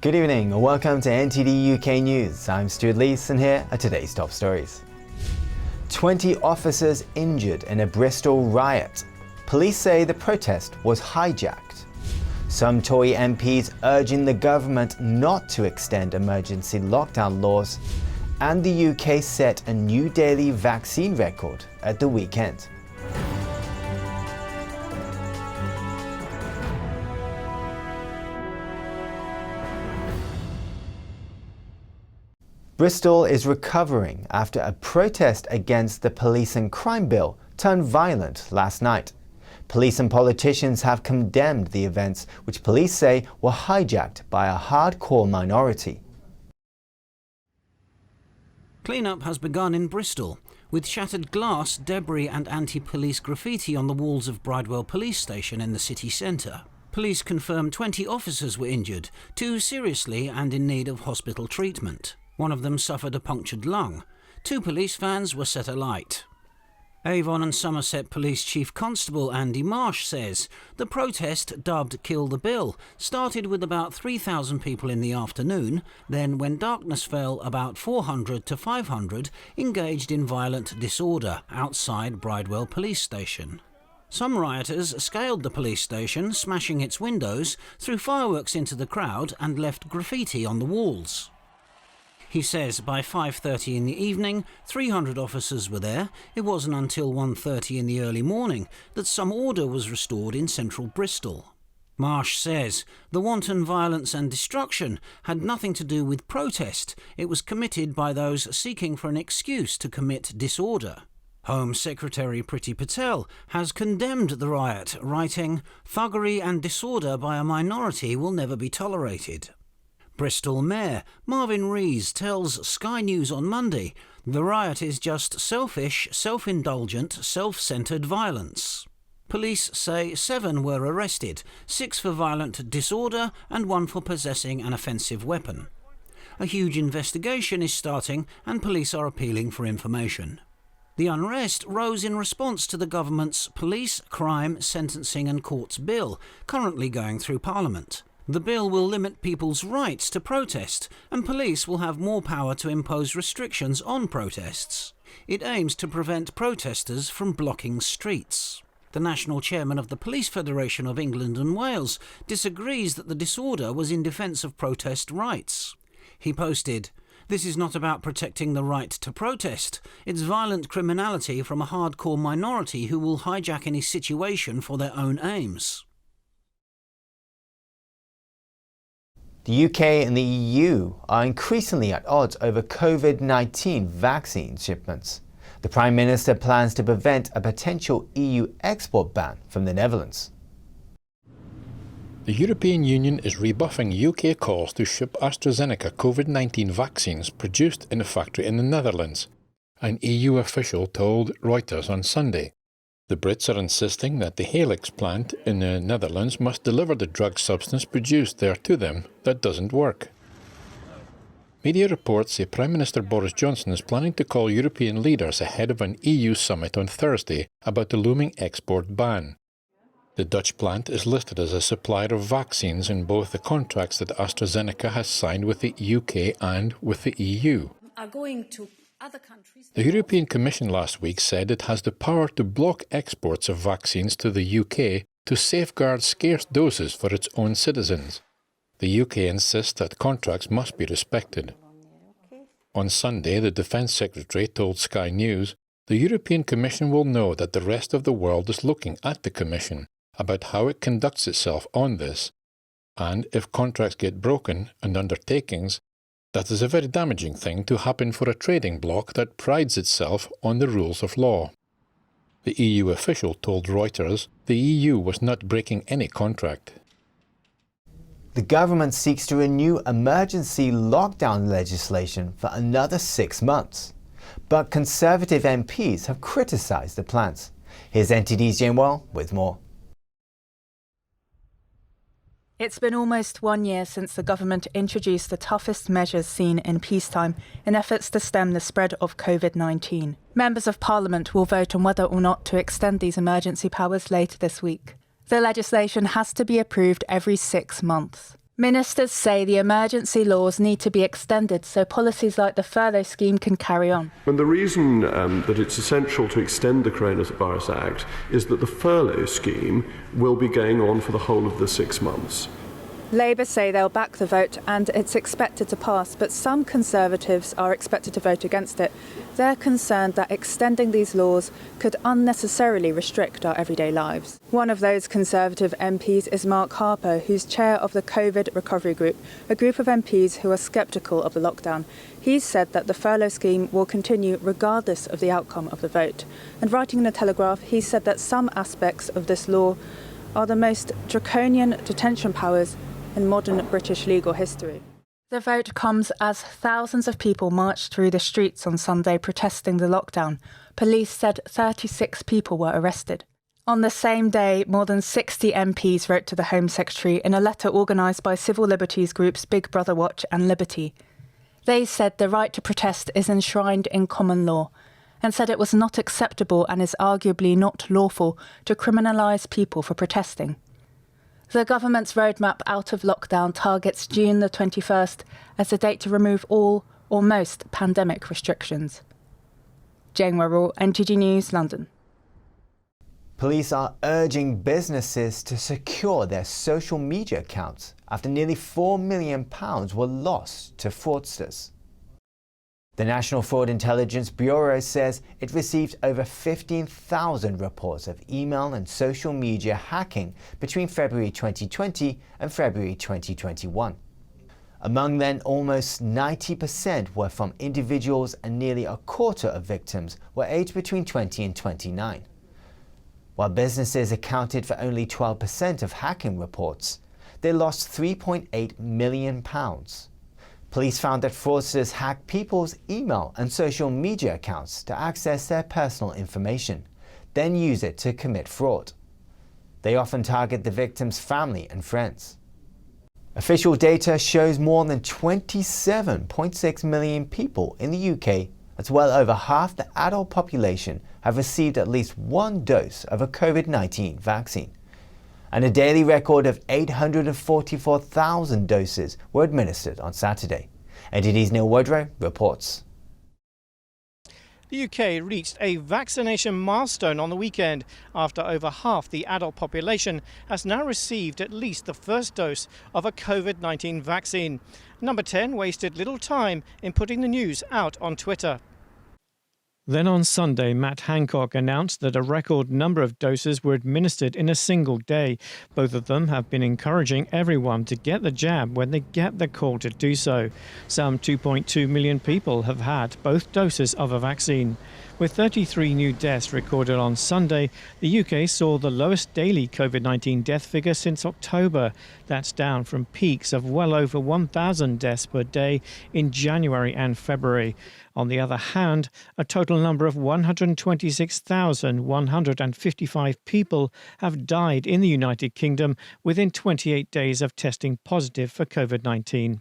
Good evening and welcome to NTD UK News. I'm Stuart Lees and here are today's top stories. 20 officers injured in a Bristol riot. Police say the protest was hijacked. Some Tory MPs urging the government not to extend emergency lockdown laws. And the UK set a new daily vaccine record at the weekend. Bristol is recovering after a protest against the police and crime bill turned violent last night. Police and politicians have condemned the events, which police say were hijacked by a hardcore minority. Clean-up has begun in Bristol, with shattered glass, debris and anti-police graffiti on the walls of Bridewell Police Station in the city centre. Police confirmed 20 officers were injured, 2 seriously and in need of hospital treatment. One of them suffered a punctured lung. 2 police vans were set alight. Avon and Somerset Police Chief Constable Andy Marsh says the protest, dubbed Kill the Bill, started with about 3,000 people in the afternoon, then when darkness fell, about 400 to 500 engaged in violent disorder outside Bridewell Police Station. Some rioters scaled the police station, smashing its windows, threw fireworks into the crowd and left graffiti on the walls. He says by 5:30 in the evening, 300 officers were there. It wasn't until 1:30 in the early morning that some order was restored in central Bristol. Marsh says the wanton violence and destruction had nothing to do with protest. It was committed by those seeking for an excuse to commit disorder. Home Secretary Priti Patel has condemned the riot, writing, "Thuggery and disorder by a minority will never be tolerated." Bristol Mayor Marvin Rees tells Sky News on Monday the riot is just selfish, self-indulgent, self-centred violence. Police say 7 were arrested, 6 for violent disorder and 1 for possessing an offensive weapon. A huge investigation is starting and police are appealing for information. The unrest rose in response to the government's Police, Crime, Sentencing and Courts Bill, currently going through Parliament. The bill will limit people's rights to protest, and police will have more power to impose restrictions on protests. It aims to prevent protesters from blocking streets. The national chairman of the Police Federation of England and Wales disagrees that the disorder was in defence of protest rights. He posted, "This is not about protecting the right to protest. It's violent criminality from a hardcore minority who will hijack any situation for their own aims." The UK and the EU are increasingly at odds over COVID-19 vaccine shipments. The Prime Minister plans to prevent a potential EU export ban from the Netherlands. The European Union is rebuffing UK calls to ship AstraZeneca COVID-19 vaccines produced in a factory in the Netherlands, an EU official told Reuters on Sunday. The Brits are insisting that the Helix plant in the Netherlands must deliver the drug substance produced there to them that doesn't work. Media reports say Prime Minister Boris Johnson is planning to call European leaders ahead of an EU summit on Thursday about the looming export ban. The Dutch plant is listed as a supplier of vaccines in both the contracts that AstraZeneca has signed with the UK and with the EU. The European Commission last week said it has the power to block exports of vaccines to the UK to safeguard scarce doses for its own citizens. The UK insists that contracts must be respected. On Sunday, the Defence Secretary told Sky News the European Commission will know that the rest of the world is looking at the Commission about how it conducts itself on this, and if contracts get broken and undertakings, that is a very damaging thing to happen for a trading bloc that prides itself on the rules of law. The EU official told Reuters the EU was not breaking any contract. The government seeks to renew emergency lockdown legislation for another 6 months. But Conservative MPs have criticised the plans. Here's NTD's Jane Well with more. It's been almost 1 year since the government introduced the toughest measures seen in peacetime in efforts to stem the spread of COVID-19. Members of Parliament will vote on whether or not to extend these emergency powers later this week. The legislation has to be approved every 6 months. Ministers say the emergency laws need to be extended so policies like the furlough scheme can carry on. And the reason that it's essential to extend the Coronavirus Act is that the furlough scheme will be going on for the whole of the 6 months. Labour say they'll back the vote and it's expected to pass, but some Conservatives are expected to vote against it. They're concerned that extending these laws could unnecessarily restrict our everyday lives. One of those Conservative MPs is Mark Harper, who's chair of the COVID Recovery Group, a group of MPs who are sceptical of the lockdown. He's said that the furlough scheme will continue regardless of the outcome of the vote. And writing in the Telegraph, he said that some aspects of this law are the most draconian detention powers in modern British legal history. The vote comes as thousands of people marched through the streets on Sunday protesting the lockdown. Police said 36 people were arrested. On the same day, more than 60 MPs wrote to the Home Secretary in a letter organised by civil liberties groups Big Brother Watch and Liberty. They said the right to protest is enshrined in common law and said it was not acceptable and is arguably not lawful to criminalise people for protesting. The government's roadmap out of lockdown targets June the 21st as the date to remove all or most pandemic restrictions. Jane Worrell, NTD News, London. Police are urging businesses to secure their social media accounts after nearly £4 million were lost to fraudsters. The National Fraud Intelligence Bureau says it received over 15,000 reports of email and social media hacking between February 2020 and February 2021. Among them, almost 90% were from individuals and nearly a quarter of victims were aged between 20 and 29. While businesses accounted for only 12% of hacking reports, they lost £3.8 million. Police found that fraudsters hack people's email and social media accounts to access their personal information, then use it to commit fraud. They often target the victim's family and friends. Official data shows more than 27.6 million people in the UK, as well over half the adult population, have received at least one dose of a COVID-19 vaccine. And a daily record of 844,000 doses were administered on Saturday. NTD's Neil Woodrow reports. The UK reached a vaccination milestone on the weekend after over half the adult population has now received at least the first dose of a COVID-19 vaccine. Number 10 wasted little time in putting the news out on Twitter. Then on Sunday, Matt Hancock announced that a record number of doses were administered in a single day. Both of them have been encouraging everyone to get the jab when they get the call to do so. Some 2.2 million people have had both doses of a vaccine. With 33 new deaths recorded on Sunday, the UK saw the lowest daily COVID-19 death figure since October. That's down from peaks of well over 1,000 deaths per day in January and February. On the other hand, a total number of 126,155 people have died in the United Kingdom within 28 days of testing positive for COVID-19.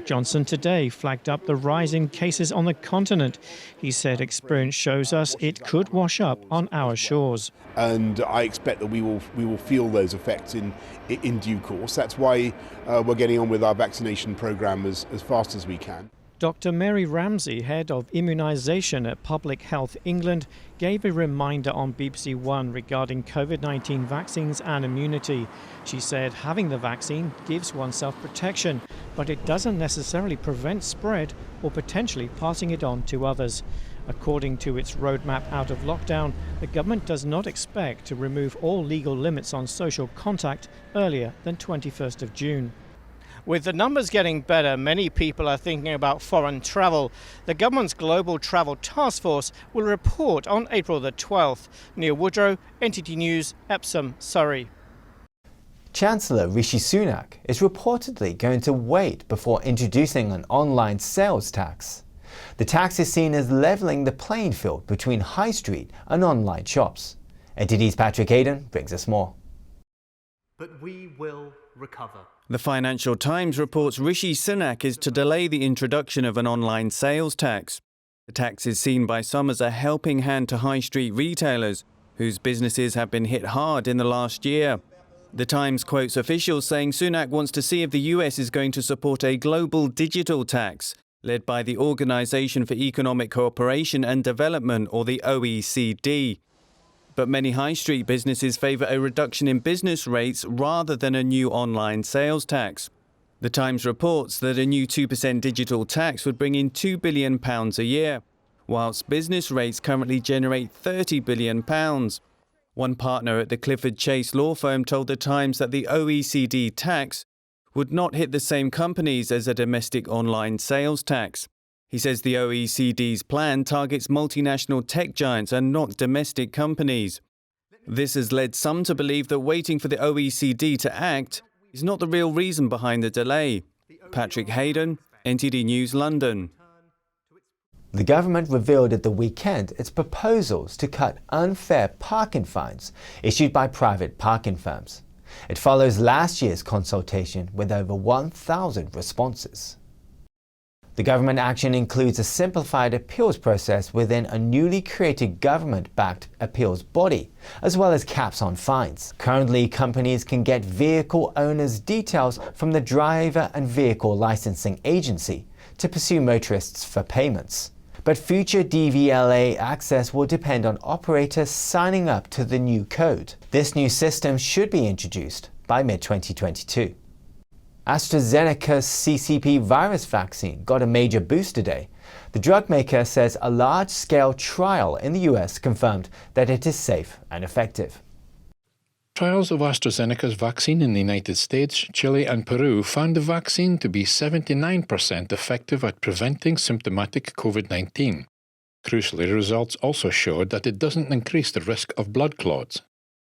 Johnson today flagged up the rise in cases on the continent. He said experience shows us it could wash up on our shores. And I expect that we will feel those effects in due course. That's why we're getting on with our vaccination programme as fast as we can. Dr. Mary Ramsey, head of immunisation at Public Health England, gave a reminder on BBC One regarding COVID-19 vaccines and immunity. She said having the vaccine gives oneself protection, but it doesn't necessarily prevent spread or potentially passing it on to others. According to its roadmap out of lockdown, the government does not expect to remove all legal limits on social contact earlier than 21st of June. With the numbers getting better, many people are thinking about foreign travel. The government's Global Travel Task Force will report on April the 12th. Neil Woodrow, NTD News, Epsom, Surrey. Chancellor Rishi Sunak is reportedly going to wait before introducing an online sales tax. The tax is seen as levelling the playing field between high street and online shops. NTD's Patrick Hayden brings us more. But we will recover. The Financial Times reports Rishi Sunak is to delay the introduction of an online sales tax. The tax is seen by some as a helping hand to high street retailers, whose businesses have been hit hard in the last year. The Times quotes officials saying Sunak wants to see if the US is going to support a global digital tax, led by the Organisation for Economic Cooperation and Development, or the OECD. But many high street businesses favour a reduction in business rates rather than a new online sales tax. The Times reports that a new 2% digital tax would bring in £2 billion a year, whilst business rates currently generate £30 billion. One partner at the Clifford Chase law firm told The Times that the OECD tax would not hit the same companies as a domestic online sales tax. He says the OECD's plan targets multinational tech giants and not domestic companies. This has led some to believe that waiting for the OECD to act is not the real reason behind the delay. Patrick Hayden, NTD News, London. The government revealed at the weekend its proposals to cut unfair parking fines issued by private parking firms. It follows last year's consultation with over 1,000 responses. The government action includes a simplified appeals process within a newly created government-backed appeals body, as well as caps on fines. Currently, companies can get vehicle owners' details from the Driver and Vehicle Licensing Agency to pursue motorists for payments. But future DVLA access will depend on operators signing up to the new code. This new system should be introduced by mid-2022. AstraZeneca's CCP virus vaccine got a major boost today. The drug maker says a large-scale trial in the US confirmed that it is safe and effective. Trials of AstraZeneca's vaccine in the United States, Chile and Peru found the vaccine to be 79% effective at preventing symptomatic COVID-19. Crucially, results also showed that it doesn't increase the risk of blood clots.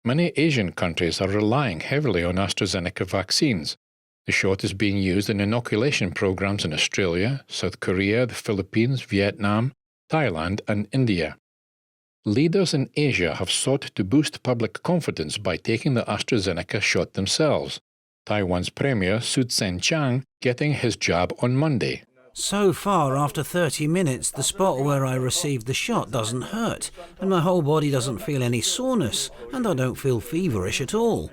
Many Asian countries are relying heavily on AstraZeneca vaccines. The shot is being used in inoculation programs in Australia, South Korea, the Philippines, Vietnam, Thailand and India. Leaders in Asia have sought to boost public confidence by taking the AstraZeneca shot themselves. Taiwan's Premier Su Tseng-chang getting his jab on Monday. So far, after 30 minutes, the spot where I received the shot doesn't hurt, and my whole body doesn't feel any soreness, and I don't feel feverish at all.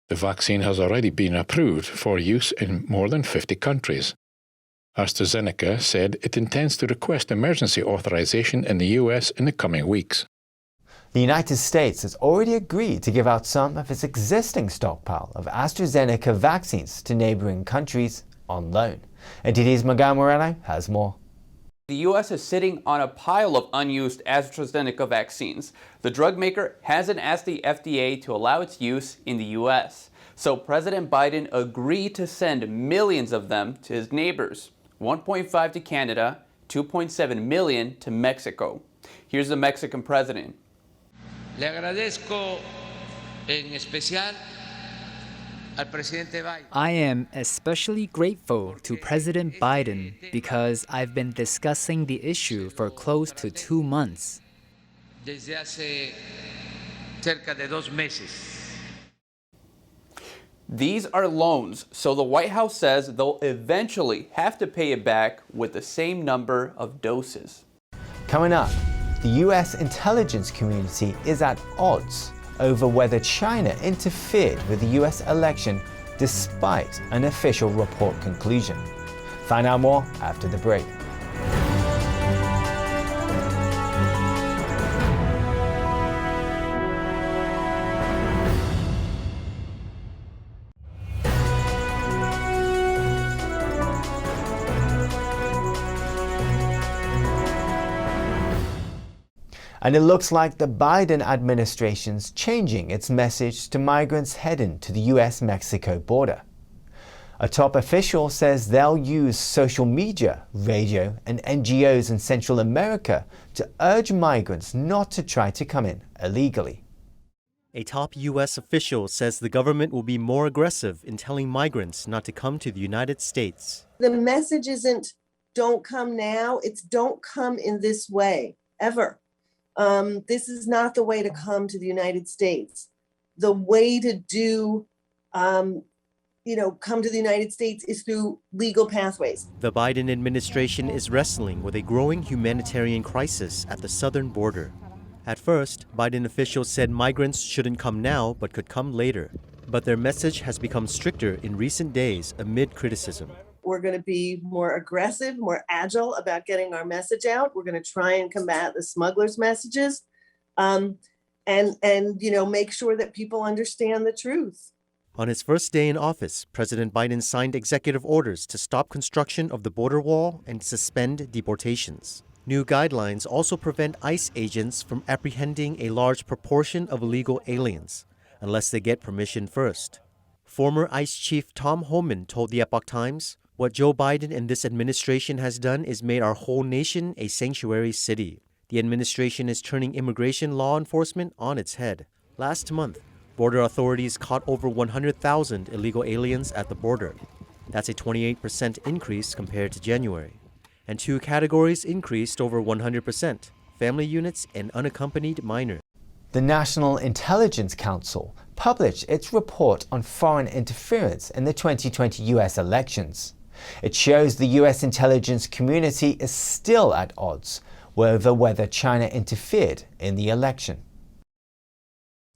The vaccine has already been approved for use in more than 50 countries. AstraZeneca said it intends to request emergency authorization in the US in the coming weeks. The United States has already agreed to give out some of its existing stockpile of AstraZeneca vaccines to neighboring countries on loan. NTD's Miguel Moreno has more. The U.S. is sitting on a pile of unused AstraZeneca vaccines. The drug maker hasn't asked the FDA to allow its use in the U.S. So President Biden agreed to send millions of them to his neighbors. 1.5 to Canada, 2.7 million to Mexico. Here's the Mexican president. Le agradezco en especial I am especially grateful to President Biden because I've been discussing the issue for close to 2 months. Desde hace cerca de 2 meses. These are loans, so the White House says they'll eventually have to pay it back with the same number of doses. Coming up, the US intelligence community is at odds over whether China interfered with the US election despite an official report conclusion. Find out more after the break. And it looks like the Biden administration's changing its message to migrants heading to the US-Mexico border. A top official says they'll use social media, radio, and NGOs in Central America to urge migrants not to try to come in illegally. A top U.S. official says the government will be more aggressive in telling migrants not to come to the United States. The message isn't don't come now, it's don't come in this way, ever. This is not the way to come to the United States. The way to come to the United States is through legal pathways. The Biden administration is wrestling with a growing humanitarian crisis at the southern border. At first, Biden officials said migrants shouldn't come now but could come later. But their message has become stricter in recent days amid criticism. We're going to be more aggressive, more agile about getting our message out. We're going to try and combat the smugglers' messages, and make sure that people understand the truth. On his first day in office, President Biden signed executive orders to stop construction of the border wall and suspend deportations. New guidelines also prevent ICE agents from apprehending a large proportion of illegal aliens, unless they get permission first. Former ICE Chief Tom Homan told the Epoch Times, "What Joe Biden and this administration has done is made our whole nation a sanctuary city. The administration is turning immigration law enforcement on its head." Last month, border authorities caught over 100,000 illegal aliens at the border. That's a 28% increase compared to January. And two categories increased over 100%, family units and unaccompanied minors. The National Intelligence Council published its report on foreign interference in the 2020 US elections. It shows the US intelligence community is still at odds over whether China interfered in the election.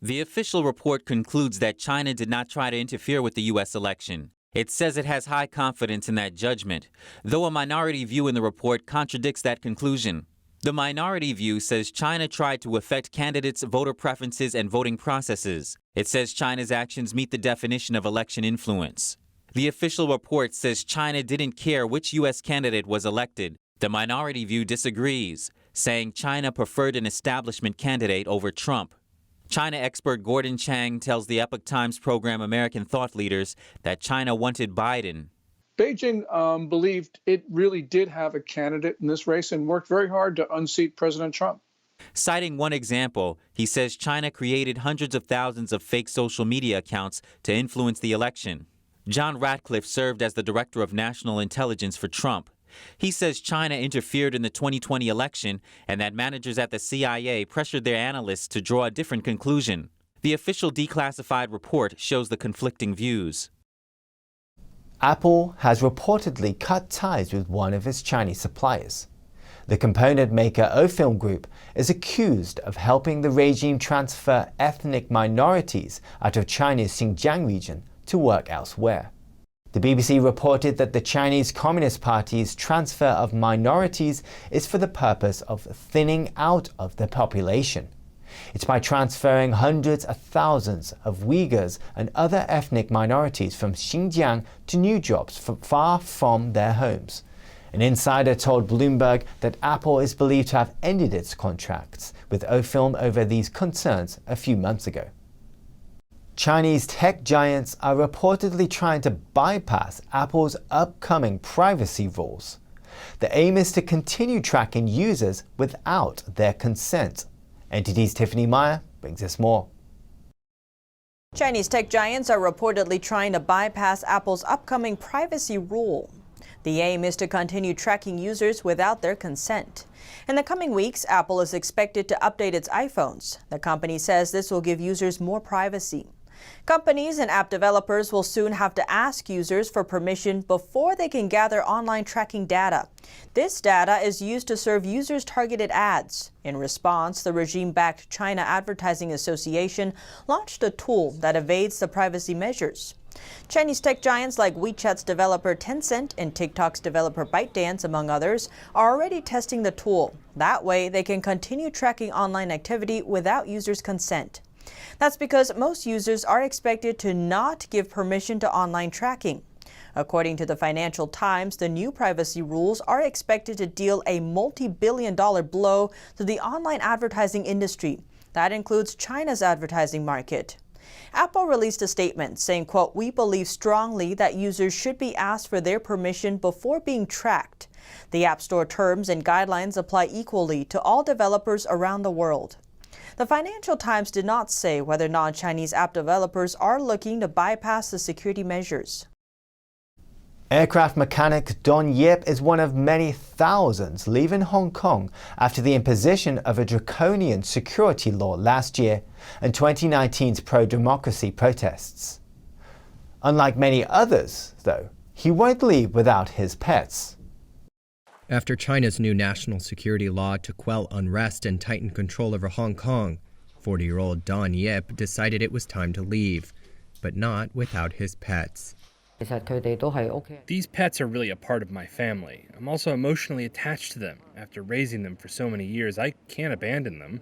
The official report concludes that China did not try to interfere with the U.S. election. It says it has high confidence in that judgment, though a minority view in the report contradicts that conclusion. The minority view says China tried to affect candidates' voter preferences and voting processes. It says China's actions meet the definition of election influence. The official report says China didn't care which U.S. candidate was elected. The minority view disagrees, saying China preferred an establishment candidate over Trump. China expert Gordon Chang tells the Epoch Times program American Thought Leaders that China wanted Biden. Beijing believed it really did have a candidate in this race and worked very hard to unseat President Trump. Citing one example, he says China created hundreds of thousands of fake social media accounts to influence the election. John Ratcliffe served as the director of national intelligence for Trump. He says China interfered in the 2020 election and that managers at the CIA pressured their analysts to draw a different conclusion. The official declassified report shows the conflicting views. Apple has reportedly cut ties with one of its Chinese suppliers. The component maker Ofilm Group is accused of helping the regime transfer ethnic minorities out of China's Xinjiang region to work elsewhere. The BBC reported that the Chinese Communist Party's transfer of minorities is for the purpose of thinning out of the population. It's by transferring hundreds of thousands of Uyghurs and other ethnic minorities from Xinjiang to new jobs far from their homes. An insider told Bloomberg that Apple is believed to have ended its contracts with Ofilm over these concerns a few months ago. Chinese tech giants are reportedly trying to bypass Apple's upcoming privacy rules. The aim is to continue tracking users without their consent. NTD's Tiffany Meyer brings us more. Chinese tech giants are reportedly trying to bypass Apple's upcoming privacy rule. The aim is to continue tracking users without their consent. In the coming weeks, Apple is expected to update its iPhones. The company says this will give users more privacy. Companies and app developers will soon have to ask users for permission before they can gather online tracking data. This data is used to serve users targeted ads. In response, the regime-backed China Advertising Association launched a tool that evades the privacy measures. Chinese tech giants like WeChat's developer Tencent and TikTok's developer ByteDance, among others, are already testing the tool. That way, they can continue tracking online activity without users' consent. That's because most users are expected to not give permission to online tracking. According to the Financial Times, the new privacy rules are expected to deal a multi-billion-dollar blow to the online advertising industry. That includes China's advertising market. Apple released a statement saying, quote, "We believe strongly that users should be asked for their permission before being tracked. The App Store terms and guidelines apply equally to all developers around the world." The Financial Times did not say whether non-Chinese app developers are looking to bypass the security measures. Aircraft mechanic Don Yip is one of many thousands leaving Hong Kong after the imposition of a draconian security law last year and 2019's pro-democracy protests. Unlike many others, though, he won't leave without his pets. After China's new national security law to quell unrest and tighten control over Hong Kong, 40-year-old Don Yip decided it was time to leave, but not without his pets. These pets are really a part of my family. I'm also emotionally attached to them. After raising them for so many years, I can't abandon them.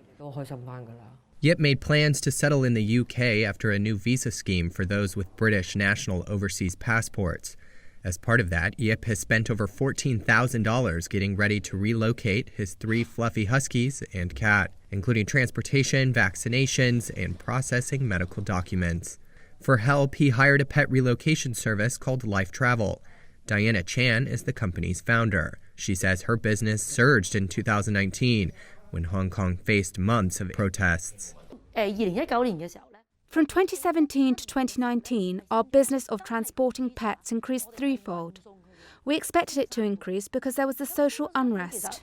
Yip made plans to settle in the UK after a new visa scheme for those with British national overseas passports. As part of that, Yip has spent over $14,000 getting ready to relocate his 3 fluffy huskies and cat, including transportation, vaccinations, and processing medical documents. For help, he hired a pet relocation service called Life Travel. Diana Chan is the company's founder. She says her business surged in 2019 when Hong Kong faced months of protests. From 2017 to 2019, our business of transporting pets increased threefold. We expected it to increase because there was the social unrest.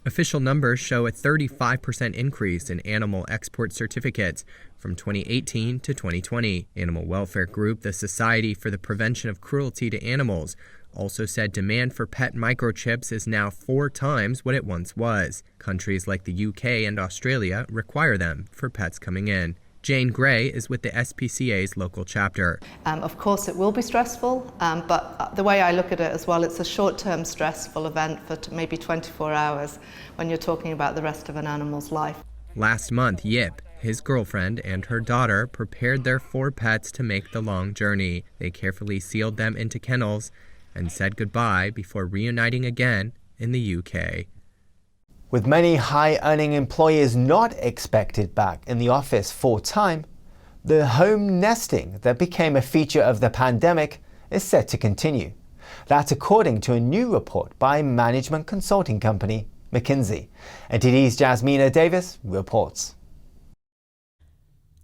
Official numbers show a 35% increase in animal export certificates from 2018 to 2020. Animal welfare group the Society for the Prevention of Cruelty to Animals also said demand for pet microchips is now 4 times what it once was. Countries like the UK and Australia require them for pets coming in. Jane Gray is with the SPCA's local chapter. Of course it will be stressful, but the way I look at it as well, it's a short-term stressful event for maybe 24 hours when you're talking about the rest of an animal's life. Last month, Yip, his girlfriend, and her daughter prepared their 4 pets to make the long journey. They carefully sealed them into kennels and said goodbye before reuniting again in the UK. With many high-earning employers not expected back in the office full-time, the home nesting that became a feature of the pandemic is set to continue. That's according to a new report by management consulting company McKinsey. NTD's Jasmina Davis reports.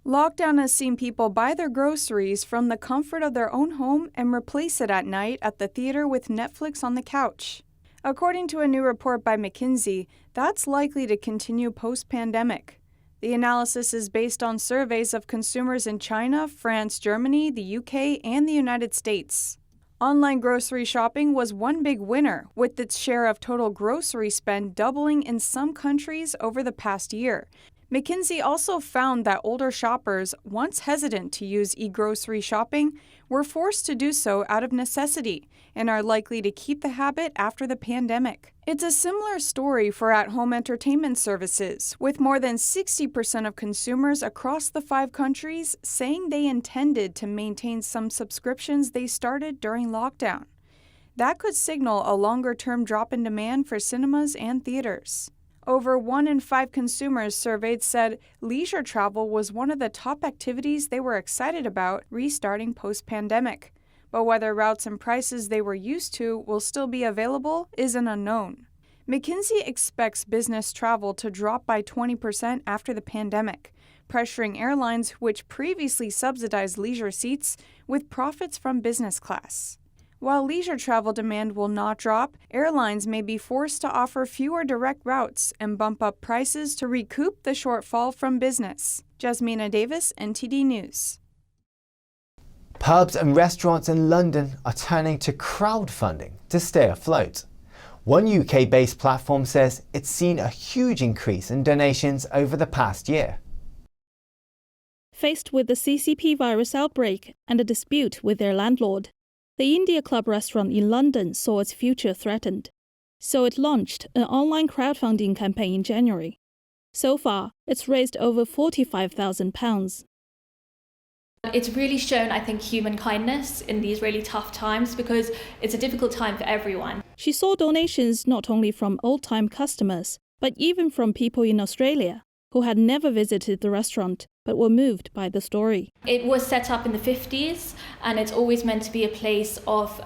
Lockdown has seen people buy their groceries from the comfort of their own home and replace it at night at the theater with Netflix on the couch. According to a new report by McKinsey, that's likely to continue post-pandemic. The analysis is based on surveys of consumers in China, France, Germany, the UK, and the United States. Online grocery shopping was one big winner, with its share of total grocery spend doubling in some countries over the past year. McKinsey also found that older shoppers, once hesitant to use e-grocery shopping, were forced to do so out of necessity and are likely to keep the habit after the pandemic. It's a similar story for at-home entertainment services, with more than 60% of consumers across the 5 countries saying they intended to maintain some subscriptions they started during lockdown. That could signal a longer-term drop in demand for cinemas and theaters. Over 1 in 5 consumers surveyed said leisure travel was one of the top activities they were excited about restarting post-pandemic. But whether routes and prices they were used to will still be available is an unknown. McKinsey expects business travel to drop by 20% after the pandemic, pressuring airlines which previously subsidized leisure seats with profits from business class. While leisure travel demand will not drop, airlines may be forced to offer fewer direct routes and bump up prices to recoup the shortfall from business. Jasmina Davis, NTD News. Pubs and restaurants in London are turning to crowdfunding to stay afloat. One UK-based platform says it's seen a huge increase in donations over the past year. Faced with the CCP virus outbreak and a dispute with their landlord, the India Club restaurant in London saw its future threatened. So it launched an online crowdfunding campaign in January. So far, it's raised over £45,000. It's really shown, I think, human kindness in these really tough times because it's a difficult time for everyone. She saw donations not only from old-time customers, but even from people in Australia who had never visited the restaurant but were moved by the story. It was set up in the 50s and it's always meant to be a place of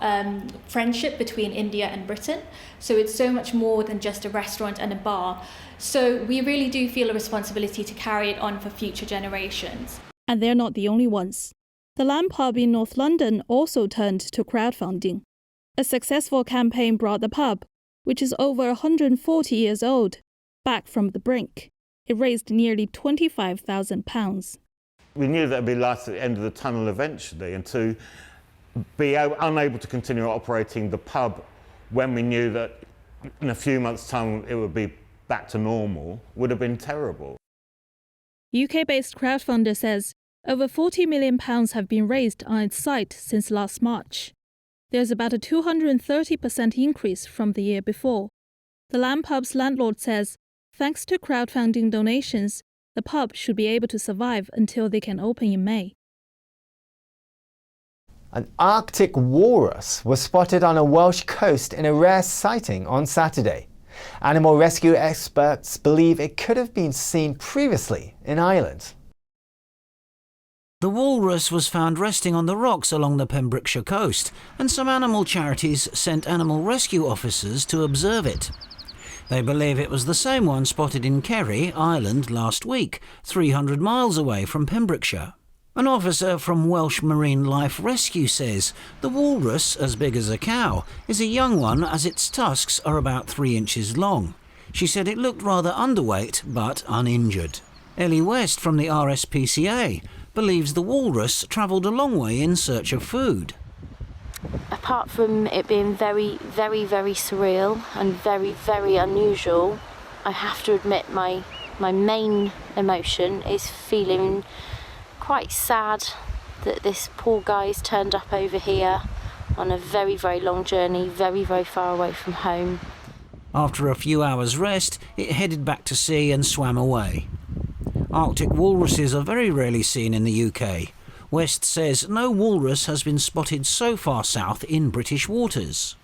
friendship between India and Britain. So it's so much more than just a restaurant and a bar. So we really do feel a responsibility to carry it on for future generations. And they're not the only ones. The Lamb pub in North London also turned to crowdfunding. A successful campaign brought the pub, which is over 140 years old, back from the brink. It raised nearly £25,000. We knew that would be light at the end of the tunnel eventually, and to be unable to continue operating the pub when we knew that in a few months' time it would be back to normal, would have been terrible. UK-based crowdfunder says over £40 million have been raised on its site since last March. There's about a 230% increase from the year before. The Lamb pub's landlord says, thanks to crowdfunding donations, the pub should be able to survive until they can open in May. An Arctic walrus was spotted on a Welsh coast in a rare sighting on Saturday. Animal rescue experts believe it could have been seen previously in Ireland. The walrus was found resting on the rocks along the Pembrokeshire coast, and some animal charities sent animal rescue officers to observe it. They believe it was the same one spotted in Kerry, Ireland, last week, 300 miles away from Pembrokeshire. An officer from Welsh Marine Life Rescue says the walrus, as big as a cow, is a young one as its tusks are about 3 inches long. She said it looked rather underweight but uninjured. Ellie West from the RSPCA believes the walrus travelled a long way in search of food. Apart from it being very, very, very surreal and very, very unusual, I have to admit my main emotion is feeling quite sad that this poor guy's turned up over here on a very, very long journey, very, very far away from home. After a few hours' rest, it headed back to sea and swam away. Arctic walruses are very rarely seen in the UK. West says no walrus has been spotted so far south in British waters.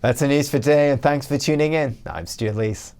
That's the news for today, and thanks for tuning in. I'm Stuart Lees.